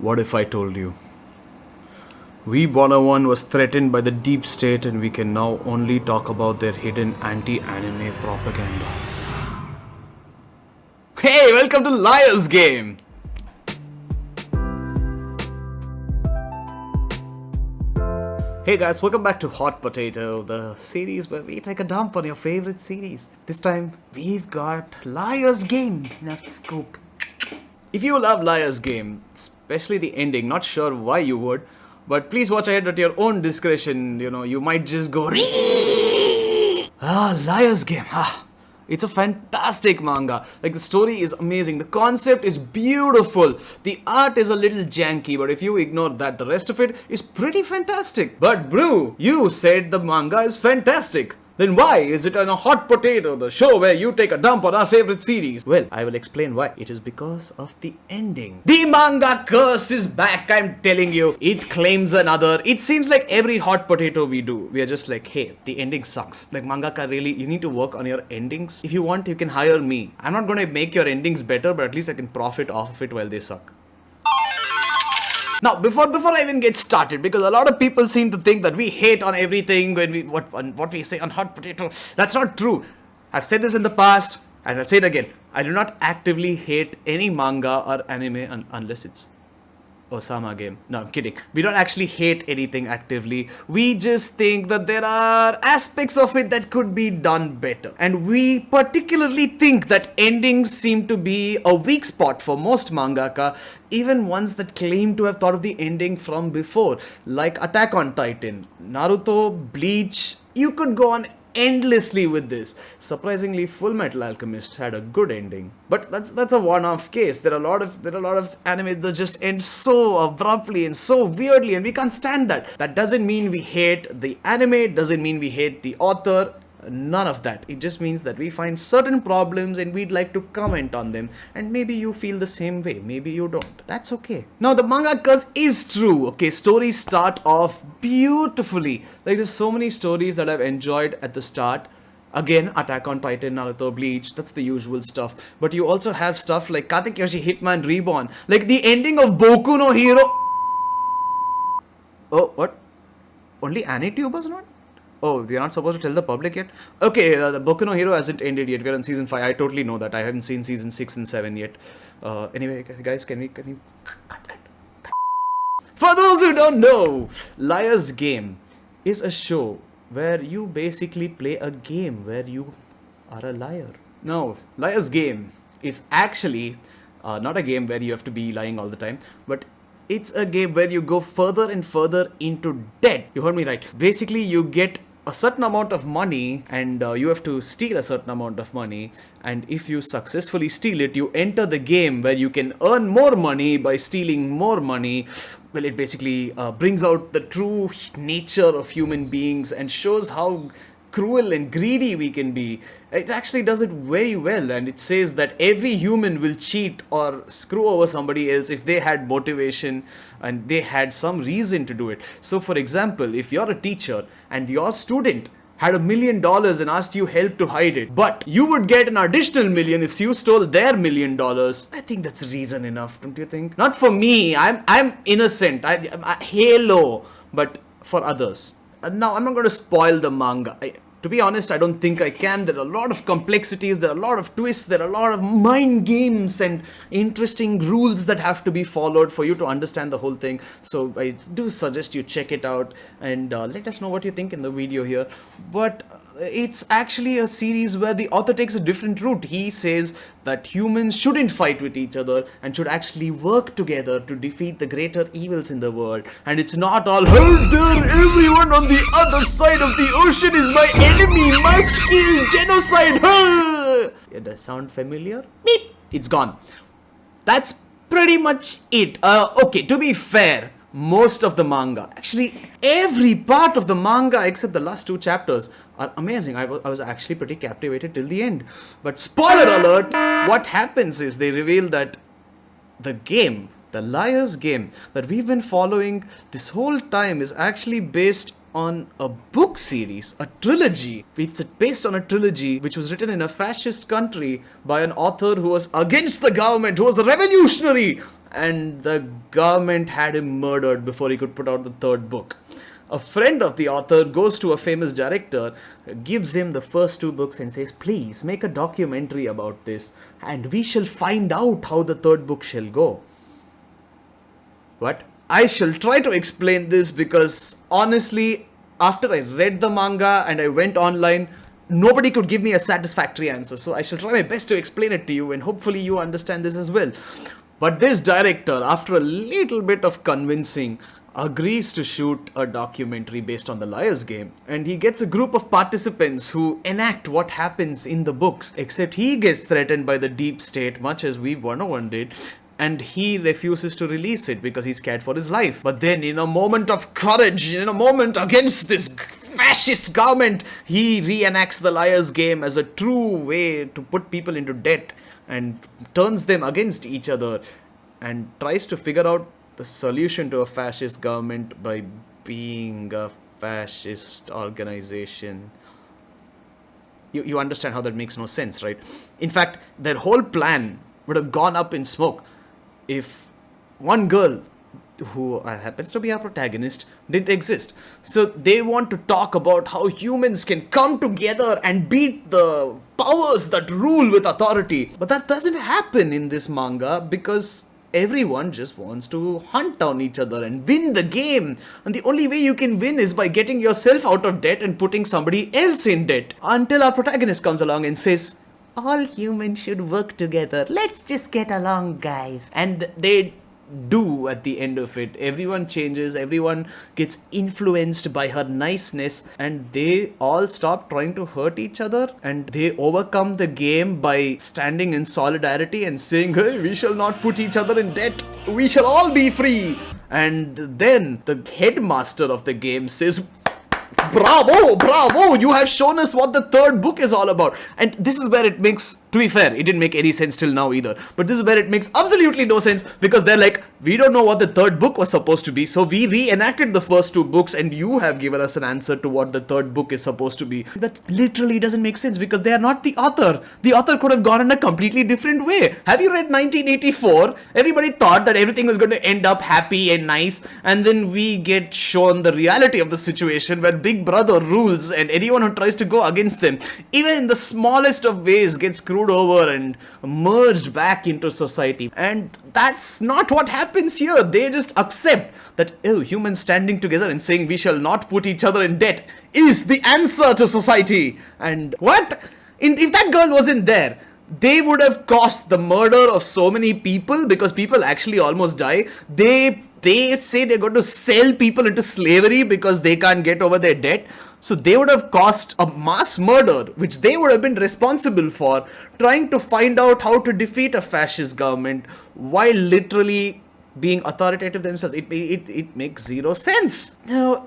What if I told you? We 101 was threatened by the deep state and we can now only talk about their hidden anti-anime propaganda. Hey, welcome to Liar's Game! Hey guys, welcome back to Hot Potato, the series where we take a dump on your favorite series. This time, we've got Liar's Game in our scoop. If you love Liar's Game, especially the ending, not sure why you would, but please watch ahead at your own discretion. You might just go Liar's Game. It's a fantastic manga. Like, the story is amazing, the concept is beautiful, the art is a little janky, but if you ignore that, the rest of it is pretty fantastic. But Brew, you said the manga is fantastic. Then why is it on a Hot Potato, the show where you take a dump on our favorite series? Well, I will explain why. It is because of the ending. The manga curse is back, I'm telling you. It claims another. It seems like every Hot Potato we do, we are just like, hey, the ending sucks. Like, mangaka, really, you need to work on your endings. If you want, you can hire me. I'm not going to make your endings better, but at least I can profit off of it while they suck. Now, before I even get started, because a lot of people seem to think that we hate on everything when what we say on Hot Potato. That's not true. I've said this in the past, and I'll say it again. I do not actively hate any manga or anime unless it's Osama game. No, I'm kidding. We don't actually hate anything actively. We just think that there are aspects of it that could be done better. And we particularly think that endings seem to be a weak spot for most mangaka, even ones that claim to have thought of the ending from before, like Attack on Titan, Naruto, Bleach. You could go on endlessly with this. Surprisingly, Full Metal Alchemist had a good ending, but that's a one-off case. There are a lot of anime that just end so abruptly and so weirdly, and we can't stand that. That doesn't mean we hate the anime, doesn't mean we hate the author. None of that. It just means that we find certain problems and we'd like to comment on them, and maybe you feel the same way, maybe you don't. That's okay. Now, the manga curse is true. Okay, stories start off beautifully. Like, there's so many stories that I've enjoyed at the start. Again, Attack on Titan, Naruto, Bleach, that's the usual stuff. But you also have stuff like Katekyoshi Hitman Reborn. Like, the ending of Boku no Hero. Oh, what? Only AniTubers not? Oh, we are not supposed to tell the public yet? Okay, the Boku no Hero hasn't ended yet. We're on season 5. I totally know that. I haven't seen season 6 and 7 yet. Anyway, guys, can we... Cut. For those who don't know, Liar's Game is a show where you basically play a game where you are a liar. No, Liar's Game is actually not a game where you have to be lying all the time, but it's a game where you go further and further into debt. You heard me right. Basically, you get a certain amount of money and you have to steal a certain amount of money, and if you successfully steal it, you enter the game where you can earn more money by stealing more money. Well, it basically brings out the true nature of human beings and shows how cruel and greedy we can be. It actually does it very well, and it says that every human will cheat or screw over somebody else if they had motivation and they had some reason to do it. So, for example, if you're a teacher and your student had $1 million and asked you help to hide it, but you would get an additional $1 million if you stole their $1 million. I think that's reason enough, don't you think? Not for me. I'm innocent. I Halo, but for others. Now, I'm not going to spoil the manga. To be honest, I don't think I can. There are a lot of complexities, there are a lot of twists, there are a lot of mind games and interesting rules that have to be followed for you to understand the whole thing. So I do suggest you check it out and let us know what you think in the video here. But it's actually a series where the author takes a different route. He says that humans shouldn't fight with each other and should actually work together to defeat the greater evils in the world. And it's not all, how dare everyone on the other side of the ocean is my enemy, must kill, genocide. Yeah, does that sound familiar? Beep. It's gone. That's pretty much it. Okay, to be fair, most of the manga, actually every part of the manga except the last 2 chapters, are amazing. I was actually pretty captivated till the end. But spoiler alert, what happens is they reveal that the game, the Liar's Game that we've been following this whole time is actually based on a book series, a trilogy. It's based on a trilogy which was written in a fascist country by an author who was against the government, who was a revolutionary. and the government had him murdered before he could put out the third book. A friend of the author goes to a famous director, gives him the first two books, and says, "Please make a documentary about this, and we shall find out how the third book shall go." What? I shall try to explain this because honestly, after I read the manga and I went online, nobody could give me a satisfactory answer. So I shall try my best to explain it to you, and hopefully you understand this as well. But this director, after a little bit of convincing, agrees to shoot a documentary based on the Liar's Game, and he gets a group of participants who enact what happens in the books, except he gets threatened by the deep state, much as we 101 did, and he refuses to release it because he's scared for his life. But then, in a moment of courage, in a moment against this fascist government, he reenacts the Liar's Game as a true way to put people into debt and turns them against each other and tries to figure out the solution to a fascist government by being a fascist organization. You understand how that makes no sense, right? In fact, their whole plan would have gone up in smoke if one girl, who happens to be our protagonist, didn't exist. So they want to talk about how humans can come together and beat the powers that rule with authority. But that doesn't happen in this manga because everyone just wants to hunt down each other and win the game. And the only way you can win is by getting yourself out of debt and putting somebody else in debt. Until our protagonist comes along and says, "All humans should work together. Let's just get along, guys." And they do at the end of it. Everyone changes, everyone gets influenced by her niceness, and they all stop trying to hurt each other, and they overcome the game by standing in solidarity and saying, "Hey, we shall not put each other in debt. We shall all be free." And then the headmaster of the game says, "Bravo, bravo, you have shown us what the third book is all about." And this is where it makes, to be fair, it didn't make any sense till now either. But this is where it makes absolutely no sense, because they're like, "We don't know what the third book was supposed to be, so we reenacted the first two books and you have given us an answer to what the third book is supposed to be." That literally doesn't make sense because they are not the author. The author could have gone in a completely different way. Have you read 1984? Everybody thought that everything was going to end up happy and nice, and then we get shown the reality of the situation where Big Brother rules and anyone who tries to go against them, even in the smallest of ways, gets screwed over and merged back into society. And that's not what happens here. They just accept that, oh, humans standing together and saying we shall not put each other in debt is the answer to society. And what? If that girl wasn't there, they would have caused the murder of so many people because people actually almost die. They say they're going to sell people into slavery because they can't get over their debt. So they would have caused a mass murder, which they would have been responsible for, trying to find out how to defeat a fascist government while literally being authoritative themselves. It makes zero sense. Now,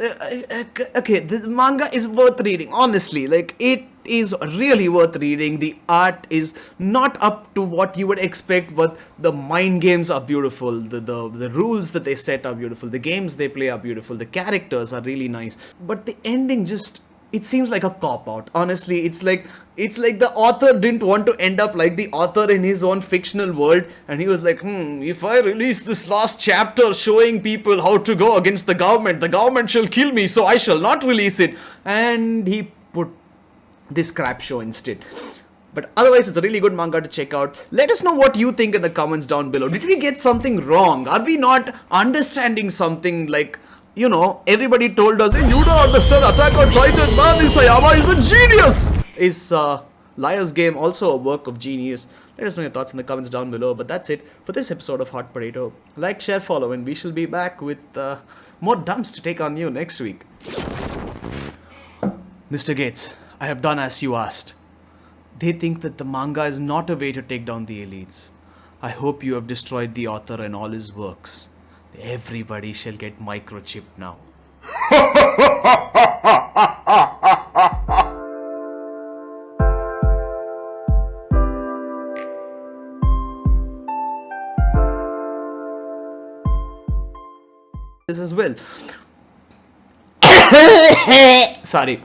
okay, the manga is worth reading, honestly. Like, it is really worth reading. The art is not up to what you would expect, but the mind games are beautiful. The rules that they set are beautiful. The games they play are beautiful. The characters are really nice. But the ending just, it seems like a cop-out. Honestly, it's like the author didn't want to end up like the author in his own fictional world, and he was like, if I release this last chapter showing people how to go against the government shall kill me, so I shall not release it. And he put this crap show instead. But otherwise, it's a really good manga to check out. Let us know what you think in the comments down below. Did we get something wrong? Are we not understanding something? Like, you know, everybody told us, "Hey, you don't understand Attack on Titan, man, Isayama is a genius." Is Liar's Game also a work of genius? Let us know your thoughts in the comments down below. But that's it for this episode of Hot Potato. Like, share, follow, and we shall be back with more dumps to take on you next week. Mr. Gates, I have done as you asked. They think that the manga is not a way to take down the elites. I hope you have destroyed the author and all his works. Everybody shall get microchipped now. This as well. Sorry.